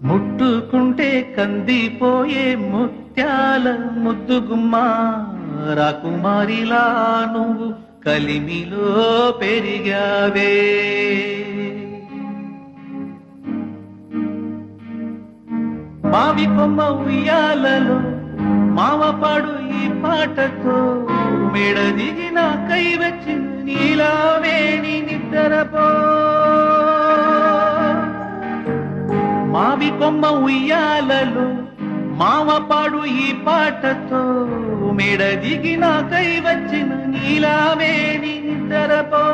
ముట్టుకుంటే కందిపోయే ముత్యాల ముద్దుగుమ్మా రాకుమారిలా నువ్వు కలిమిలో పెరిగావే. మావి కొమ్మ ఉయ్యాలలో మావపాడు ఈ పాటతో మెడ దిగిన కై వచ్చిన నీలావేణి నిద్రపో. మావి కొమ్మ ఉయ్యాలలో మావపాడు ఈ పాటతో మెడ దిగిన కై వచ్చిన నీలావేణి నిద్రపో.